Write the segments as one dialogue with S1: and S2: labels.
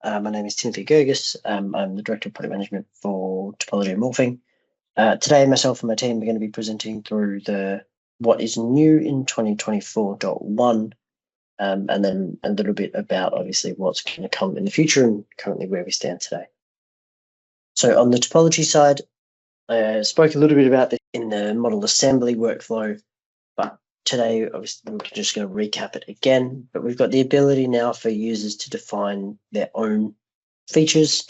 S1: My name is Timothy Gergis. I'm the Director of Product Management for Topology and Morphing. Today, myself and my team are going to be presenting through what is new in 2024.1, and then a little bit about obviously what's going to come in the future and currently where we stand today. So on the topology side, I spoke a little bit about this in the model assembly workflow, but today, obviously, we're just going to recap it again. But we've got the ability now for users to define their own features.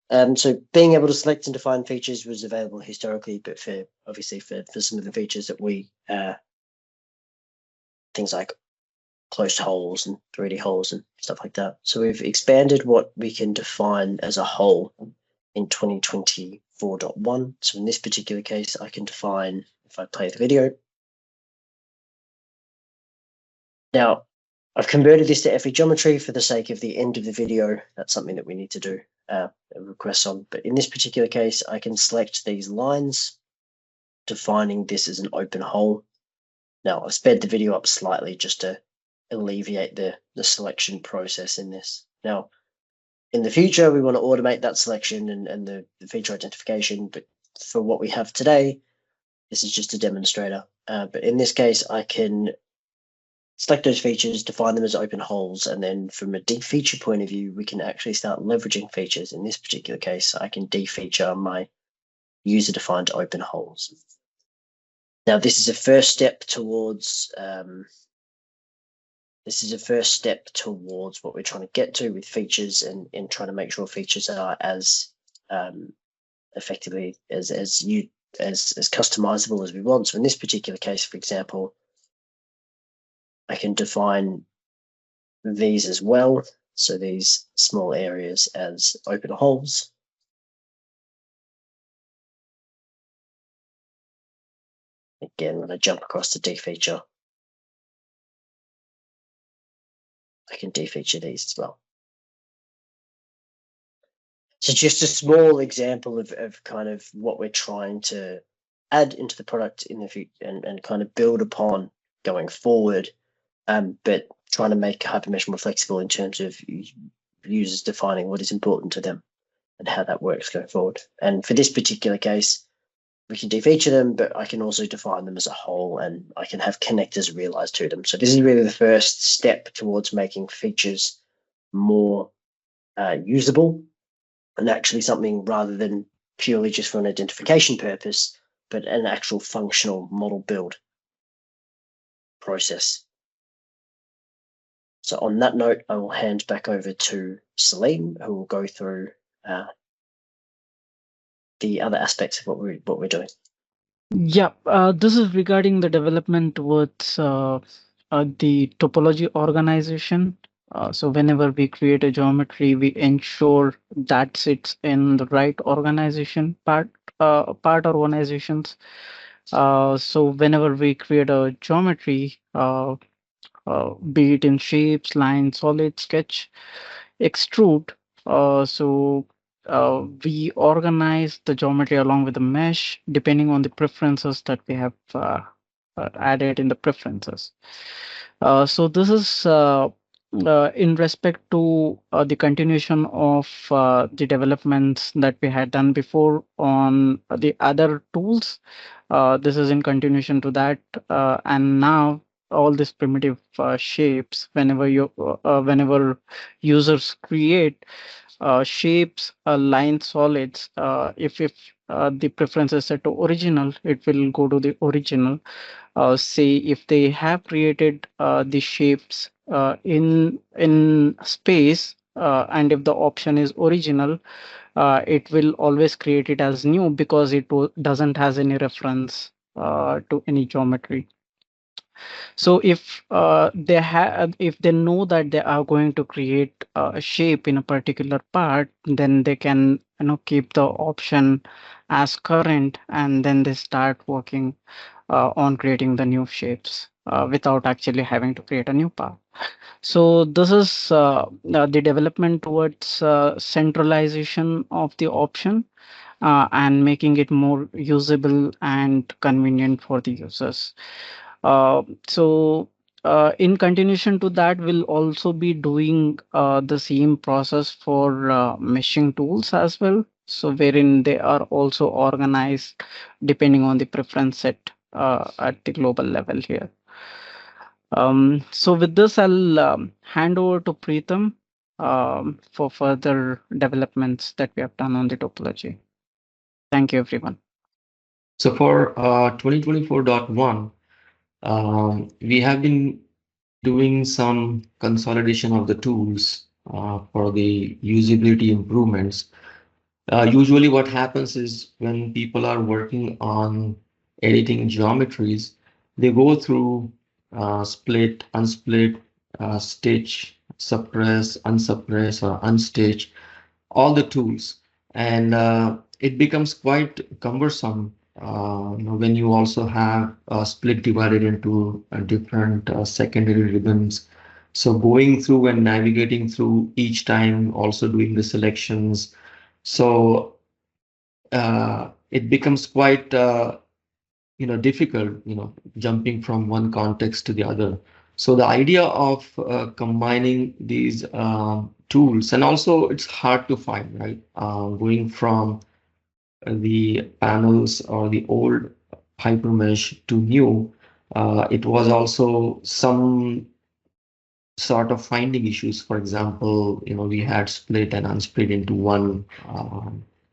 S1: So being able to select and define features was available historically, but for some of the features that we things like closed holes and 3D holes and stuff like that. So we've expanded what we can define as a hole in 2024.1. So in this particular case, I can define, if I play the video. Now, I've converted this to FE geometry for the sake of the end of the video. That's something that we need to do a request on. But in this particular case, I can select these lines, defining this as an open hole. Now, I've sped the video up slightly just to alleviate the selection process in this. Now, in the future, we want to automate that selection and the feature identification. But for what we have today, this is just a demonstrator. But in this case, I can select those features, define them as open holes, and then from a defeature point of view, we can actually start leveraging features. In this particular case, I can defeature my user-defined open holes. Now, this is a first step towards what we're trying to get to with features and trying to make sure features are as effectively as customizable as we want. So in this particular case, for example, I can define these as well. So these small areas as open holes. Again, when I jump across to defeature, I can defeature these as well. So just a small example of kind of what we're trying to add into the product in the future and kind of build upon going forward. But trying to make HyperMesh more flexible in terms of users defining what is important to them and how that works going forward. And for this particular case, we can defeature them, but I can also define them as a whole, and I can have connectors realized to them. So this is really the first step towards making features more usable and actually something rather than purely just for an identification purpose, but an actual functional model build process. So on that note, I will hand back over to Salim, who will go through the other aspects of what we're doing.
S2: Yeah, this is regarding the development towards the topology organization. So whenever we create a geometry, we ensure that sits in the right organization part organizations. So whenever we create a geometry, be it in shapes, lines, solid, sketch, extrude. We organize the geometry along with the mesh depending on the preferences that we have added in the preferences. So this is in respect to the continuation of the developments that we had done before on the other tools. This is in continuation to that, and now all these primitive shapes, whenever users create shapes, line solids, if the preference is set to original, it will go to the original. Say if they have created the shapes in space, and if the option is original, it will always create it as new because it doesn't has any reference to any geometry. So if if they know that they are going to create a shape in a particular part, then they can keep the option as current, and then they start working on creating the new shapes without actually having to create a new part. So this is the development towards centralization of the option and making it more usable and convenient for the users. So in continuation to that, we'll also be doing the same process for meshing tools as well. So wherein they are also organized depending on the preference set at the global level here. So with this, I'll hand over to Preetham for further developments that we have done on the topology. Thank you, everyone.
S3: So for 2024.1, we have been doing some consolidation of the tools for the usability improvements. Usually what happens is when people are working on editing geometries, they go through split, unsplit, stitch, suppress, unsuppress, or unstitch, all the tools. And it becomes quite cumbersome when you also have split divided into different secondary ribbons. So going through and navigating through each time, also doing the selections. So it becomes quite difficult, jumping from one context to the other. So the idea of combining these tools, and also it's hard to find, right? Going from the panels or the old hypermesh to new, it was also some sort of finding issues. For example, we had split and unsplit into one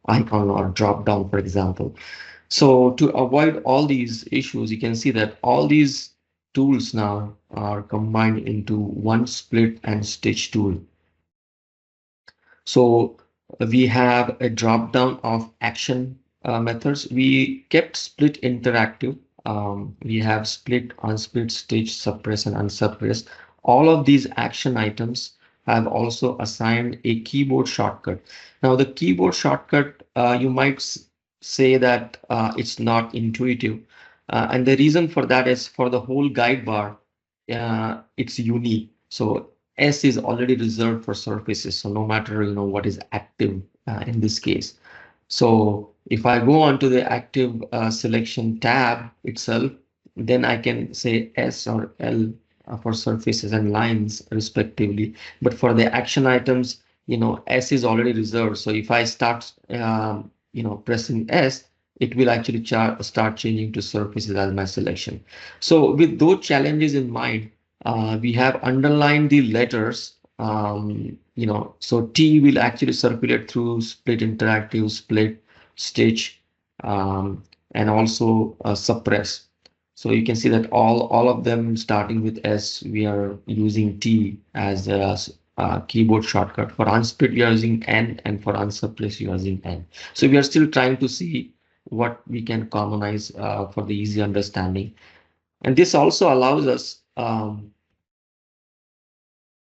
S3: icon or drop down, for example. So to avoid all these issues, you can see that all these tools now are combined into one split and stitch tool. So we have a drop down of action methods. We kept split interactive. We have split, unsplit, stitch, suppress, and unsuppress. All of these action items have also assigned a keyboard shortcut. Now, the keyboard shortcut, you might say that it's not intuitive. And the reason for that is for the whole guide bar, it's unique. So S is already reserved for surfaces. So no matter what is active in this case. So if I go onto the active selection tab itself, then I can say S or L for surfaces and lines respectively. But for the action items, S is already reserved. So if I start, pressing S, it will actually start changing to surfaces as my selection. So with those challenges in mind, we have underlined the letters. So T will actually circulate through split interactive, split, stitch, and also suppress. So you can see that all of them starting with S, we are using T as a keyboard shortcut. For unsplit, we are using N, and for unsuppress, we are using N. So we are still trying to see what we can commonize for the easy understanding. And this also allows us,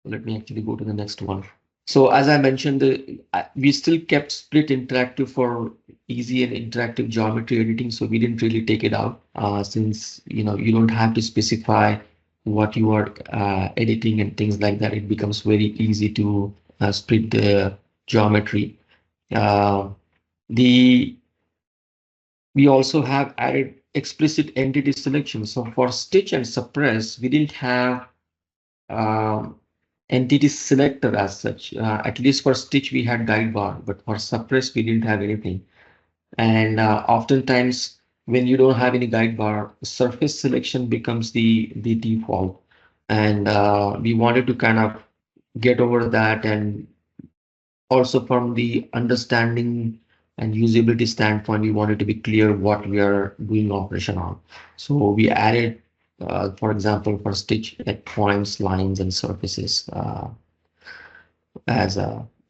S3: let me actually go to the next one. So as I mentioned, we still kept split interactive for easy and interactive geometry editing. So we didn't really take it out since you don't have to specify what you are editing and things like that. It becomes very easy to split the geometry. We also have added explicit entity selection. So for stitch and suppress, we didn't have entity selector as such. At least for stitch, we had guide bar, but for suppress, we didn't have anything. And oftentimes, when you don't have any guide bar, surface selection becomes the default. And we wanted to kind of get over that, and also from the understanding and usability standpoint, we wanted to be clear what we are doing operation on. So we added, for example, for stitch at points, lines, and surfaces as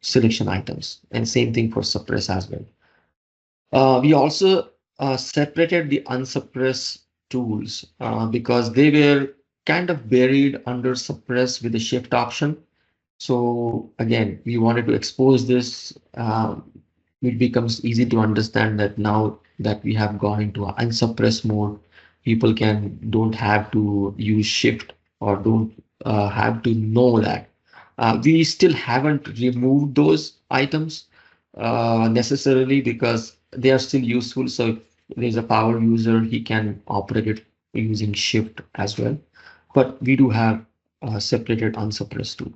S3: selection items, and same thing for suppress as well. We also separated the unsuppress tools because they were kind of buried under suppress with the shift option. So again, we wanted to expose this. It becomes easy to understand that now that we have gone into an unsuppressed mode, people don't have to use shift or don't have to know that. We still haven't removed those items necessarily because they are still useful. So if there's a power user, he can operate it using shift as well. but we do have separated unsuppressed too.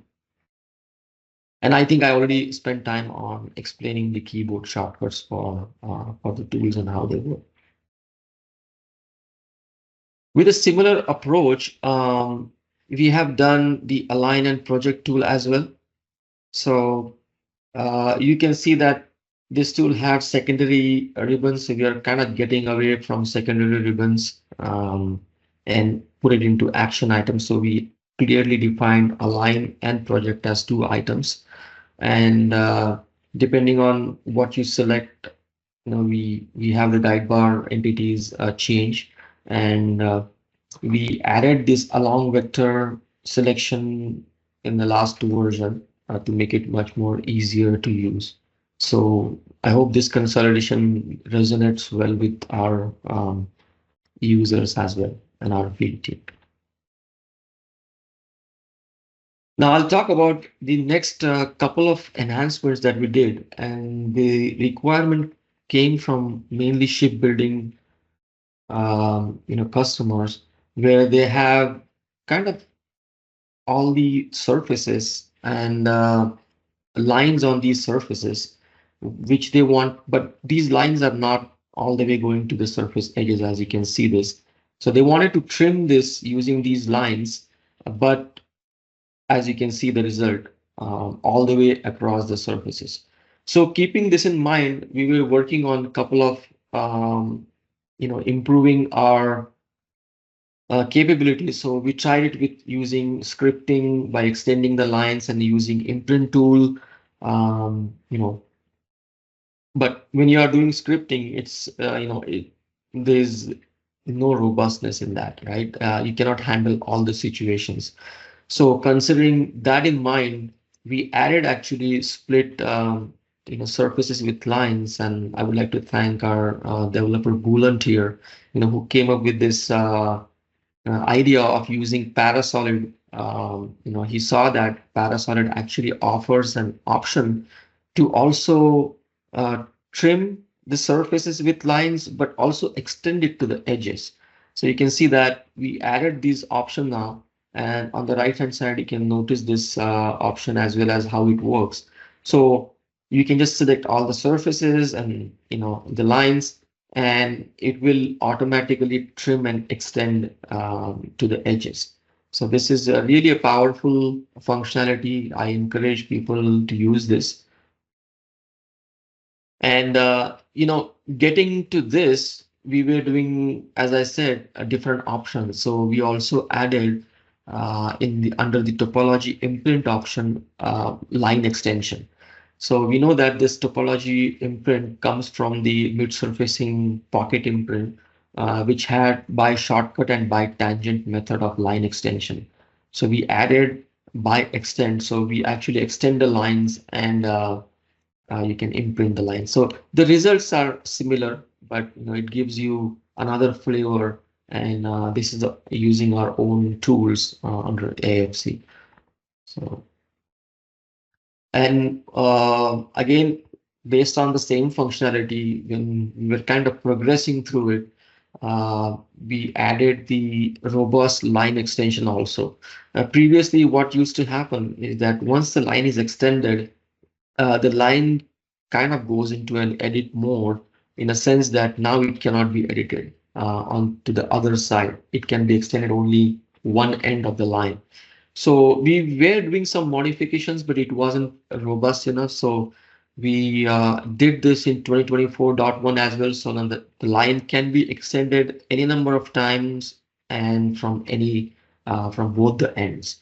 S3: And I think I already spent time on explaining the keyboard shortcuts for the tools and how they work. With a similar approach, we have done the align and project tool as well. So you can see that this tool has secondary ribbons. So we are kind of getting away from secondary ribbons and put it into action items. So we clearly defined align and project as two items. And depending on what you select, we have the guide bar entities change, and we added this along vector selection in the last version to make it much more easier to use. So I hope this consolidation resonates well with our users as well and our field team. Now I'll talk about the next couple of enhancements that we did, and the requirement came from mainly shipbuilding, customers, where they have kind of all the surfaces and lines on these surfaces, which they want, but these lines are not all the way going to the surface edges, as you can see this. So they wanted to trim this using these lines, but as you can see the result all the way across the surfaces. So keeping this in mind, we were working on a couple of improving our capabilities. So we tried it with using scripting by extending the lines and using imprint tool. But when you are doing scripting, it's there's no robustness in that, right? You cannot handle all the situations. So considering that in mind, we added actually split surfaces with lines, and I would like to thank our developer Boolant here, who came up with this idea of using Parasolid. He saw that Parasolid actually offers an option to also trim the surfaces with lines, but also extend it to the edges. So you can see that we added this option now, and on the right hand side, you can notice this option as well as how it works. So you can just select all the surfaces and the lines, and it will automatically trim and extend to the edges. So this is really a powerful functionality. I encourage people to use this. And getting to this, we were doing, as I said, a different options. So we also added under the topology imprint option line extension. So we know that this topology imprint comes from the mid-surfacing pocket imprint, which had by shortcut and by tangent method of line extension. So we added by extend. So we actually extend the lines, and you can imprint the line. So the results are similar, but it gives you another flavor. And this is using our own tools under AFC. So. And again, based on the same functionality, when we were kind of progressing through it, we added the robust line extension also. Previously, what used to happen is that once the line is extended, the line kind of goes into an edit mode, in a sense that now it cannot be edited on to the other side. It can be extended only one end of the line. So we were doing some modifications, but it wasn't robust enough. So we did this in 2024.1 as well. So now the line can be extended any number of times and from both the ends.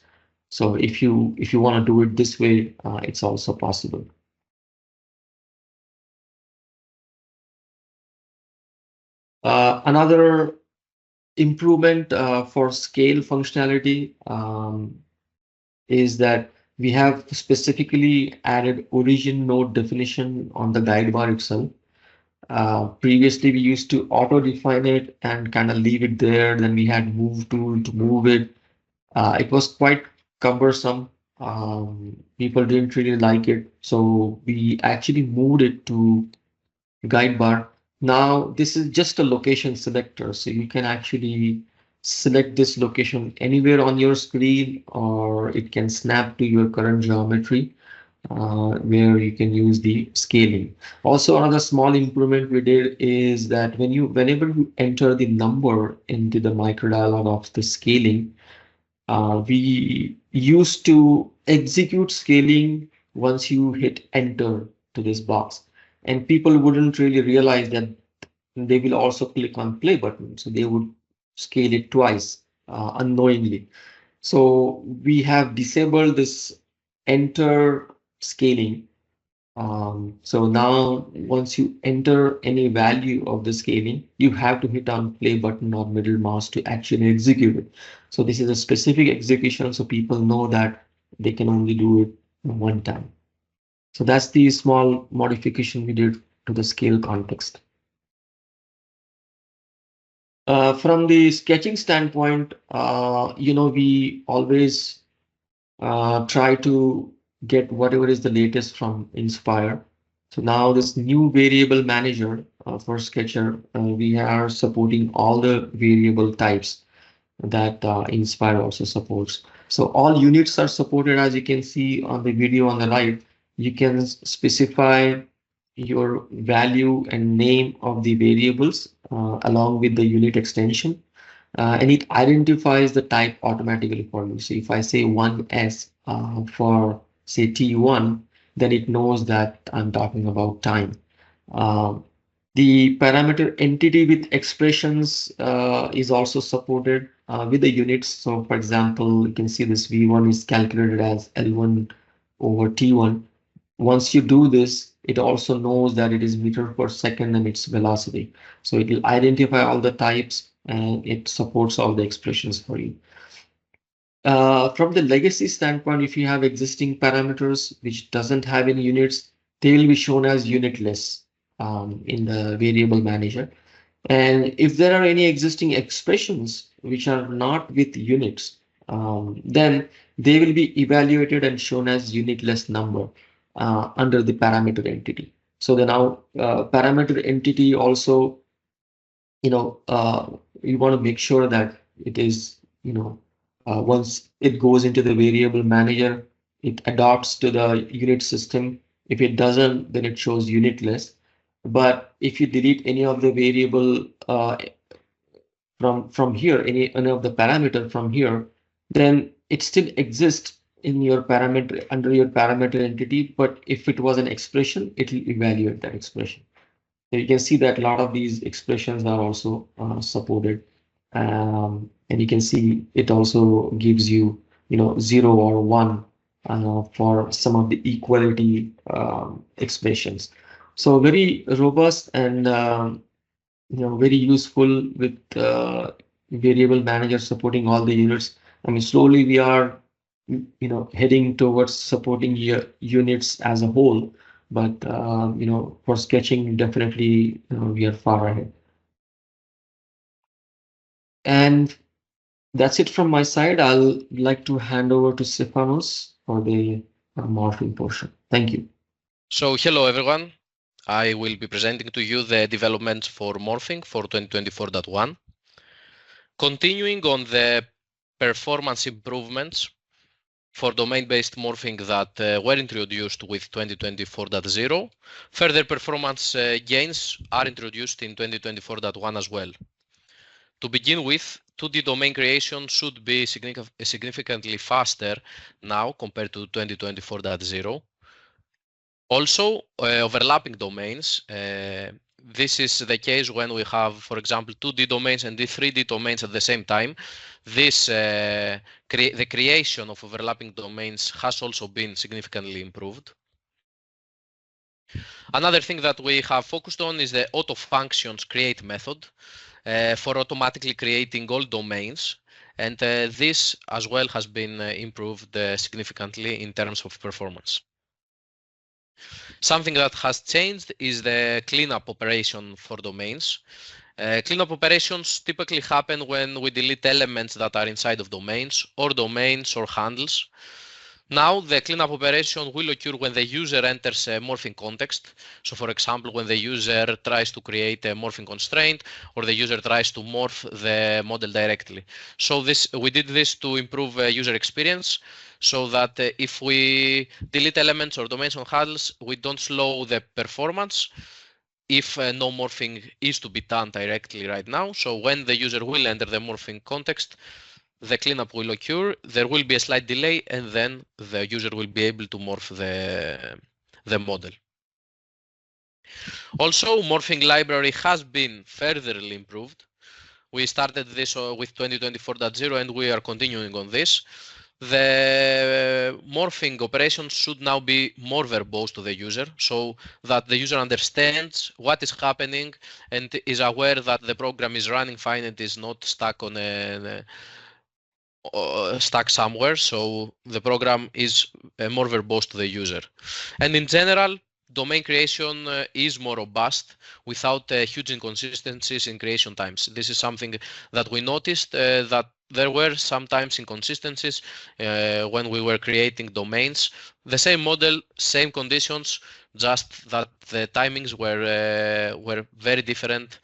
S3: So if you want to do it this way, it's also possible. Another improvement for scale functionality is that we have specifically added origin node definition on the guide bar itself. Previously, we used to auto define it and kind of leave it there. Then we had move tool to move it. It was quite cumbersome. People didn't really like it. So we actually moved it to guide bar. Now this is just a location selector. So you can actually select this location anywhere on your screen, or it can snap to your current geometry, where you can use the scaling. Also, another small improvement we did is that whenever you enter the number into the micro dialog of the scaling, we used to execute scaling once you hit enter to this box, and people wouldn't really realize that they will also click on play button, so they would scale it twice unknowingly. So we have disabled this enter scaling. So now once you enter any value of the scaling, you have to hit on play button or middle mouse to actually execute it. So this is a specific execution, so people know that they can only do it one time. So that's the small modification we did to the scale context. From the sketching standpoint, we always try to get whatever is the latest from Inspire. So now this new variable manager for Sketcher, we are supporting all the variable types that Inspire also supports. So all units are supported, as you can see on the video on the right. You can specify your value and name of the variables along with the unit extension. And it identifies the type automatically for me. So if I say 1s for say T1, then it knows that I'm talking about time. The parameter entity with expressions is also supported with the units. So for example, you can see this V1 is calculated as L1 over T1. Once you do this, it also knows that it is meter per second and its velocity. So it will identify all the types and it supports all the expressions for you. From the legacy standpoint, if you have existing parameters which doesn't have any units, they will be shown as unitless in the variable manager. And if there are any existing expressions which are not with units, then they will be evaluated and shown as unitless number under the parameter entity. So the now parameter entity also, you want to make sure that it is, once it goes into the variable manager, it adopts to the unit system. If it doesn't, then it shows unitless. But if you delete any of the variable from here, any of the parameter from here, then it still exists in your parameter under your parameter entity. But if it was an expression, it will evaluate that expression. So you can see that a lot of these expressions are also supported, and you can see it also gives you, 0 or 1 for some of the equality expressions. So very robust and very useful with variable manager supporting all the units. I mean, slowly we are, heading towards supporting units as a whole. But for sketching, definitely we are far ahead. And that's it from my side. I'll like to hand over to Stefanos for the morphing portion. Thank you.
S4: So hello everyone. I will be presenting to you the developments for Morphing for 2024.1. Continuing on the performance improvements for domain-based morphing that were introduced with 2024.0, further performance gains are introduced in 2024.1 as well. To begin with, 2D domain creation should be significantly faster now compared to 2024.0. Also, overlapping domains. This is the case when we have, for example, 2D domains and 3D domains at the same time. This, the creation of overlapping domains has also been significantly improved. Another thing that we have focused on is the auto functions create method for automatically creating all domains. And this as well has been improved significantly in terms of performance. Something that has changed is the cleanup operation for domains. Cleanup operations typically happen when we delete elements that are inside of domains or handles. Now the cleanup operation will occur when the user enters a morphing context. So for example, when the user tries to create a morphing constraint or the user tries to morph the model directly. So we did this to improve user experience so that if we delete elements or domains on handles, we don't slow the performance if no morphing is to be done directly right now. So when the user will enter the morphing context, the cleanup will occur, there will be a slight delay, and then the user will be able to morph the model. Also, morphing library has been furtherly improved. We started this with 2024.0 and we are continuing on this. The morphing operations should now be more verbose to the user so that the user understands what is happening and is aware that the program is running fine and is not stuck on stuck somewhere, so the program is more verbose to the user. And in general, domain creation is more robust without huge inconsistencies in creation times. This is something that we noticed that there were sometimes inconsistencies when we were creating domains. The same model, same conditions, just that the timings were very different.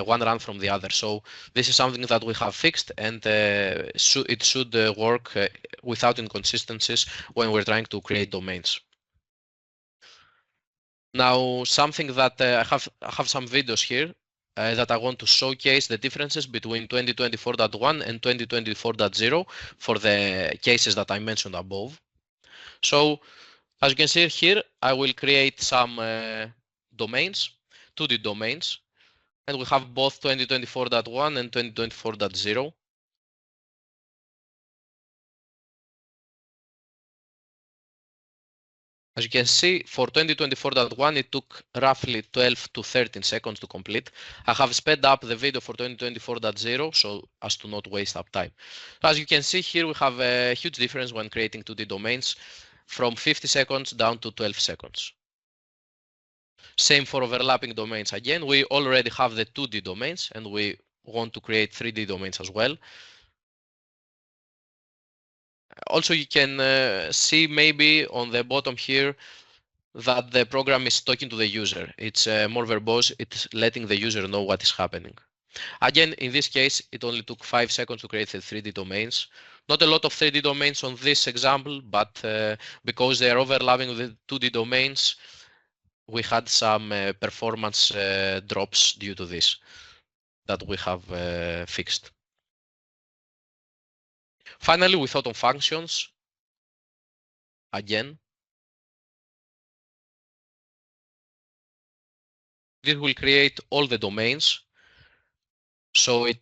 S4: One run from the other. So this is something that we have fixed, and it should work without inconsistencies when we're trying to create domains. Now, something that I have some videos here that I want to showcase the differences between 2024.1 and 2024.0 for the cases that I mentioned above. So, as you can see here, I will create some domains, 2D domains. And we have both 2024.1 and 2024.0. As you can see, for 2024.1, it took roughly 12 to 13 seconds to complete. I have sped up the video for 2024.0 so as to not waste up time. As you can see here, we have a huge difference when creating 2D domains from 50 seconds down to 12 seconds. Same for overlapping domains. Again, we already have the 2D domains and we want to create 3D domains as well. Also, you can see maybe on the bottom here that the program is talking to the user. It's more verbose. It's letting the user know what is happening. Again, in this case, it only took 5 seconds to create the 3D domains. Not a lot of 3D domains on this example, but because they are overlapping with the 2D domains, we had some performance drops due to this that we have fixed. Finally, with auto functions, again, this will create all the domains. So it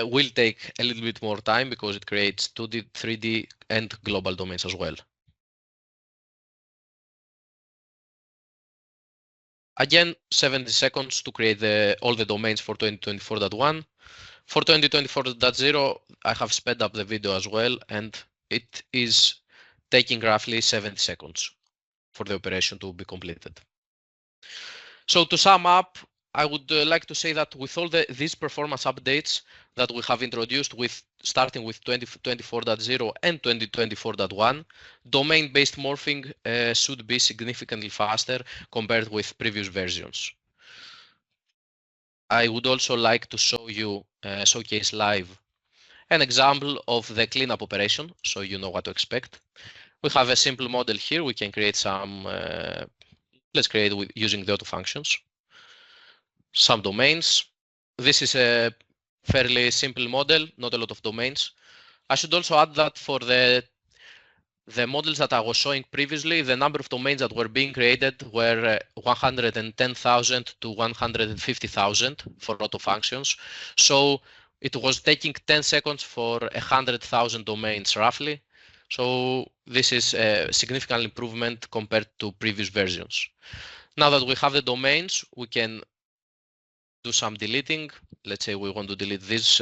S4: will take a little bit more time because it creates 2D, 3D, and global domains as well. Again, 70 seconds to create all the domains for 2024.1. For 2024.0, I have sped up the video as well, and it is taking roughly 70 seconds for the operation to be completed. So to sum up, I would like to say that with all these performance updates that we have introduced starting with 2024.0 and 2024.1, domain-based morphing should be significantly faster compared with previous versions. I would also like to show you, showcase live, an example of the cleanup operation, so you know what to expect. We have a simple model here. We can create some, let's create using the auto functions. Some domains. This is a fairly simple model, not a lot of domains. I should also add that for the models that I was showing previously, the number of domains that were being created were 110,000 to 150,000 for auto functions. So it was taking 10 seconds for 100,000 domains roughly. So this is a significant improvement compared to previous versions. Now that we have the domains, we can do some deleting. Let's say we want to delete this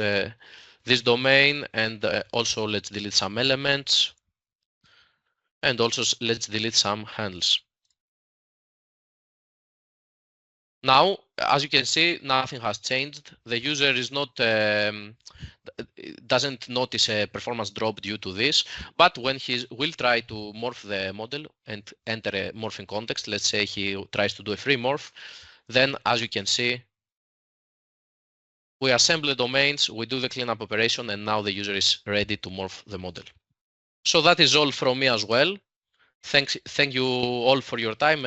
S4: domain, and also let's delete some elements, and also let's delete some handles. Now, as you can see, nothing has changed. The user is not doesn't notice a performance drop due to this, but when he will try to morph the model and enter a morphing context, let's say he tries to do a free morph, then as you can see, we assemble the domains, we do the cleanup operation, and now the user is ready to morph the model. So that is all from me as well. Thank you all for your time.